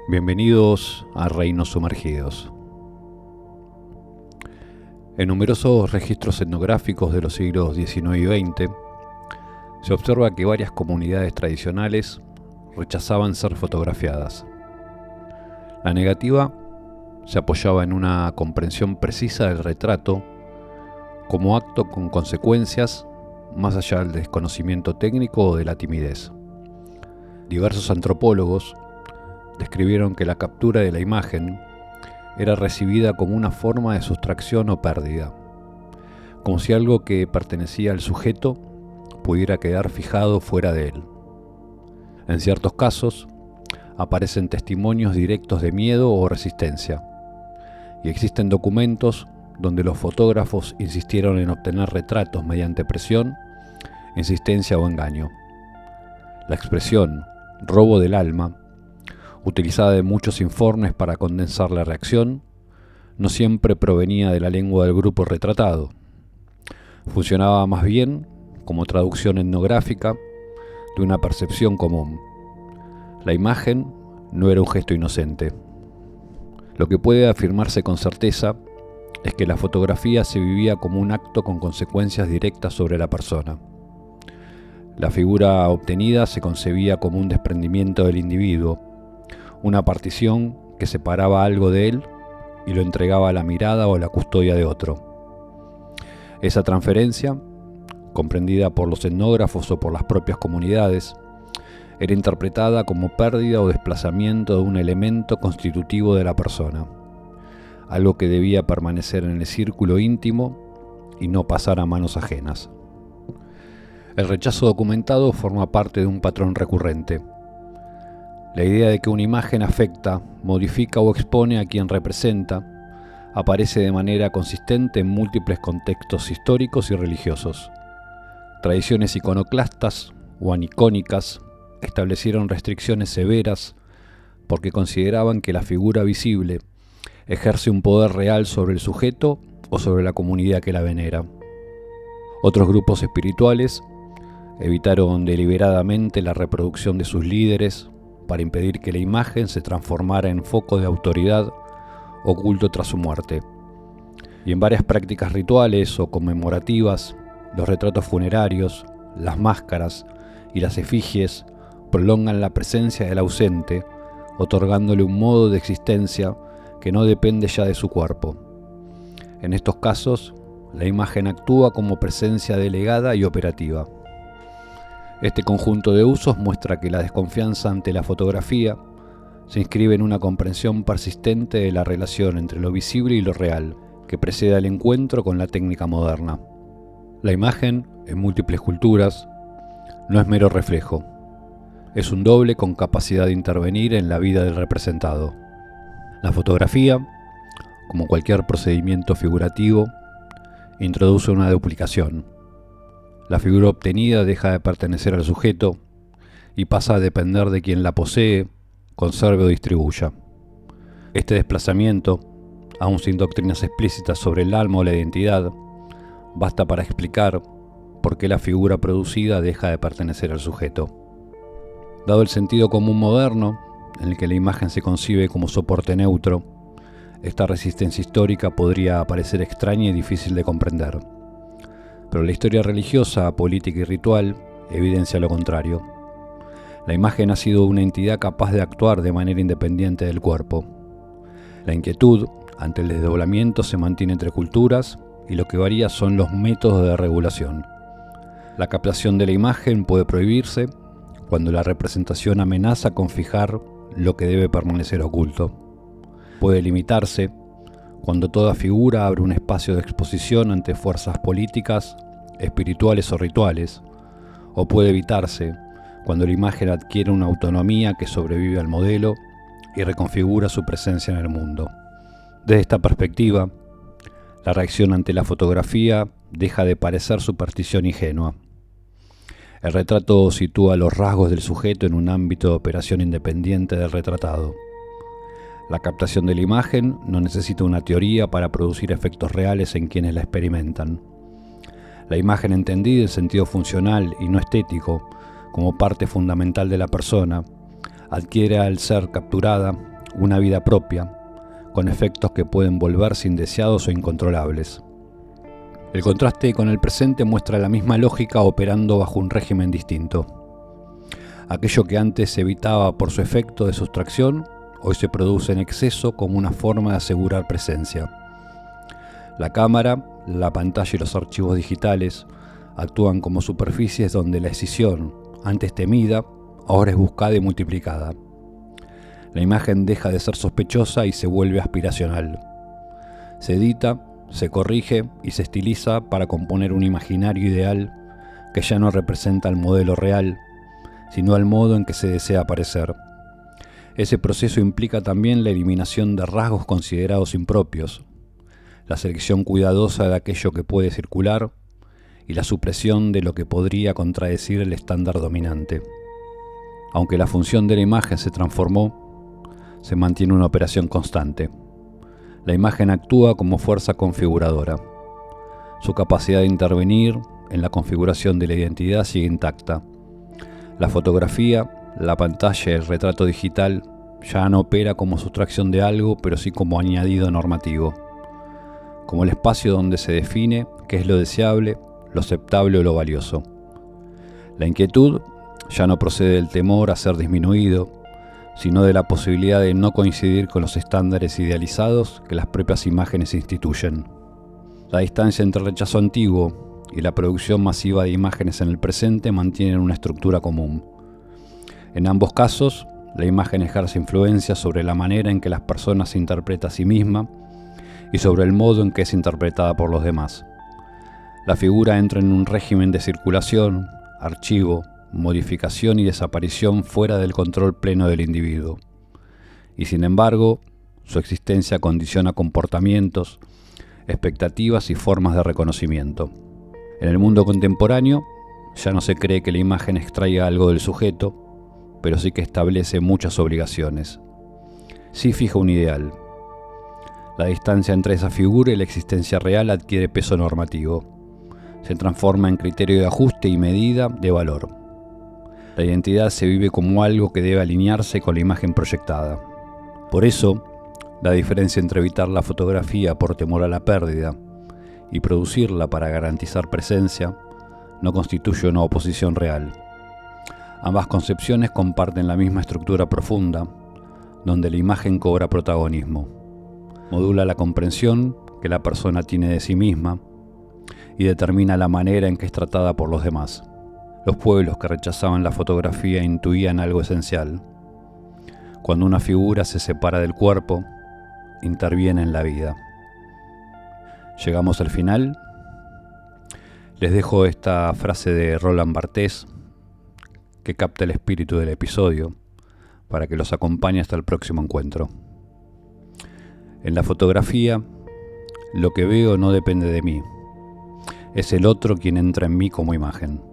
Bienvenidos a Reinos Sumergidos. En numerosos registros etnográficos de los siglos XIX y XX, se observa que varias comunidades tradicionales rechazaban ser fotografiadas. La negativa se apoyaba en una comprensión precisa del retrato como acto con consecuencias más allá del desconocimiento técnico o de la timidez. Diversos antropólogos describieron que la captura de la imagen era recibida como una forma de sustracción o pérdida, como si algo que pertenecía al sujeto pudiera quedar fijado fuera de él. En ciertos casos, aparecen testimonios directos de miedo o resistencia, y existen documentos donde los fotógrafos insistieron en obtener retratos mediante presión, insistencia o engaño. La expresión robo del alma, utilizada en muchos informes para condensar la reacción, no siempre provenía de la lengua del grupo retratado. Funcionaba más bien como traducción etnográfica de una percepción común. La imagen no era un gesto inocente. Lo que puede afirmarse con certeza es que la fotografía se vivía como un acto con consecuencias directas sobre la persona. La figura obtenida se concebía como un desprendimiento del individuo, una partición que separaba algo de él y lo entregaba a la mirada o a la custodia de otro. Esa transferencia, comprendida por los etnógrafos o por las propias comunidades, era interpretada como pérdida o desplazamiento de un elemento constitutivo de la persona, algo que debía permanecer en el círculo íntimo y no pasar a manos ajenas. El rechazo documentado forma parte de un patrón recurrente. La idea de que una imagen afecta, modifica o expone a quien representa aparece de manera consistente en múltiples contextos históricos y religiosos. Tradiciones iconoclastas o anicónicas establecieron restricciones severas porque consideraban que la figura visible ejerce un poder real sobre el sujeto o sobre la comunidad que la venera. Otros grupos espirituales evitaron deliberadamente la reproducción de sus líderes para impedir que la imagen se transformara en foco de autoridad oculto tras su muerte. Y en varias prácticas rituales o conmemorativas, los retratos funerarios, las máscaras y las efigies prolongan la presencia del ausente, otorgándole un modo de existencia que no depende ya de su cuerpo. En estos casos, la imagen actúa como presencia delegada y operativa. Este conjunto de usos muestra que la desconfianza ante la fotografía se inscribe en una comprensión persistente de la relación entre lo visible y lo real, que precede al encuentro con la técnica moderna. La imagen, en múltiples culturas, no es mero reflejo. Es un doble con capacidad de intervenir en la vida del representado. La fotografía, como cualquier procedimiento figurativo, introduce una duplicación. La figura obtenida deja de pertenecer al sujeto y pasa a depender de quien la posee, conserve o distribuya. Este desplazamiento, aun sin doctrinas explícitas sobre el alma o la identidad, basta para explicar por qué la figura producida deja de pertenecer al sujeto. Dado el sentido común moderno, en el que la imagen se concibe como soporte neutro, esta resistencia histórica podría parecer extraña y difícil de comprender. Pero la historia religiosa, política y ritual evidencia lo contrario. La imagen ha sido una entidad capaz de actuar de manera independiente del cuerpo. La inquietud ante el desdoblamiento se mantiene entre culturas y lo que varía son los métodos de regulación. La captación de la imagen puede prohibirse cuando la representación amenaza con fijar lo que debe permanecer oculto. Puede limitarse cuando toda figura abre un espacio de exposición ante fuerzas políticas, espirituales o rituales, o puede evitarse cuando la imagen adquiere una autonomía que sobrevive al modelo y reconfigura su presencia en el mundo. Desde esta perspectiva, la reacción ante la fotografía deja de parecer superstición ingenua. El retrato sitúa los rasgos del sujeto en un ámbito de operación independiente del retratado. La captación de la imagen no necesita una teoría para producir efectos reales en quienes la experimentan. La imagen entendida en sentido funcional y no estético, como parte fundamental de la persona, adquiere al ser capturada una vida propia, con efectos que pueden volverse indeseados o incontrolables. El contraste con el presente muestra la misma lógica operando bajo un régimen distinto. Aquello que antes se evitaba por su efecto de sustracción, hoy se produce en exceso como una forma de asegurar presencia. La cámara, la pantalla y los archivos digitales actúan como superficies donde la escisión, antes temida, ahora es buscada y multiplicada. La imagen deja de ser sospechosa y se vuelve aspiracional. Se edita, se corrige y se estiliza para componer un imaginario ideal que ya no representa el modelo real, sino al modo en que se desea parecer. Ese proceso implica también la eliminación de rasgos considerados impropios, la selección cuidadosa de aquello que puede circular y la supresión de lo que podría contradecir el estándar dominante. Aunque la función de la imagen se transformó, se mantiene una operación constante. La imagen actúa como fuerza configuradora. Su capacidad de intervenir en la configuración de la identidad sigue intacta. La fotografía, la pantalla y el retrato digital ya no opera como sustracción de algo, pero sí como añadido normativo, como el espacio donde se define qué es lo deseable, lo aceptable o lo valioso. La inquietud ya no procede del temor a ser disminuido, sino de la posibilidad de no coincidir con los estándares idealizados que las propias imágenes instituyen. La distancia entre el rechazo antiguo y la producción masiva de imágenes en el presente mantienen una estructura común. En ambos casos, la imagen ejerce influencia sobre la manera en que las personas se interpreta a sí misma y sobre el modo en que es interpretada por los demás. La figura entra en un régimen de circulación, archivo, modificación y desaparición fuera del control pleno del individuo. Y sin embargo, su existencia condiciona comportamientos, expectativas y formas de reconocimiento. En el mundo contemporáneo, ya no se cree que la imagen extraiga algo del sujeto, pero sí que establece muchas obligaciones. Sí fija un ideal. La distancia entre esa figura y la existencia real adquiere peso normativo. Se transforma en criterio de ajuste y medida de valor. La identidad se vive como algo que debe alinearse con la imagen proyectada. Por eso, la diferencia entre evitar la fotografía por temor a la pérdida y producirla para garantizar presencia no constituye una oposición real. Ambas concepciones comparten la misma estructura profunda, donde la imagen cobra protagonismo. Modula la comprensión que la persona tiene de sí misma y determina la manera en que es tratada por los demás. Los pueblos que rechazaban la fotografía intuían algo esencial. Cuando una figura se separa del cuerpo, interviene en la vida. Llegamos al final. Les dejo esta frase de Roland Barthes que capta el espíritu del episodio para que los acompañe hasta el próximo encuentro. En la fotografía, lo que veo no depende de mí. Es el otro quien entra en mí como imagen.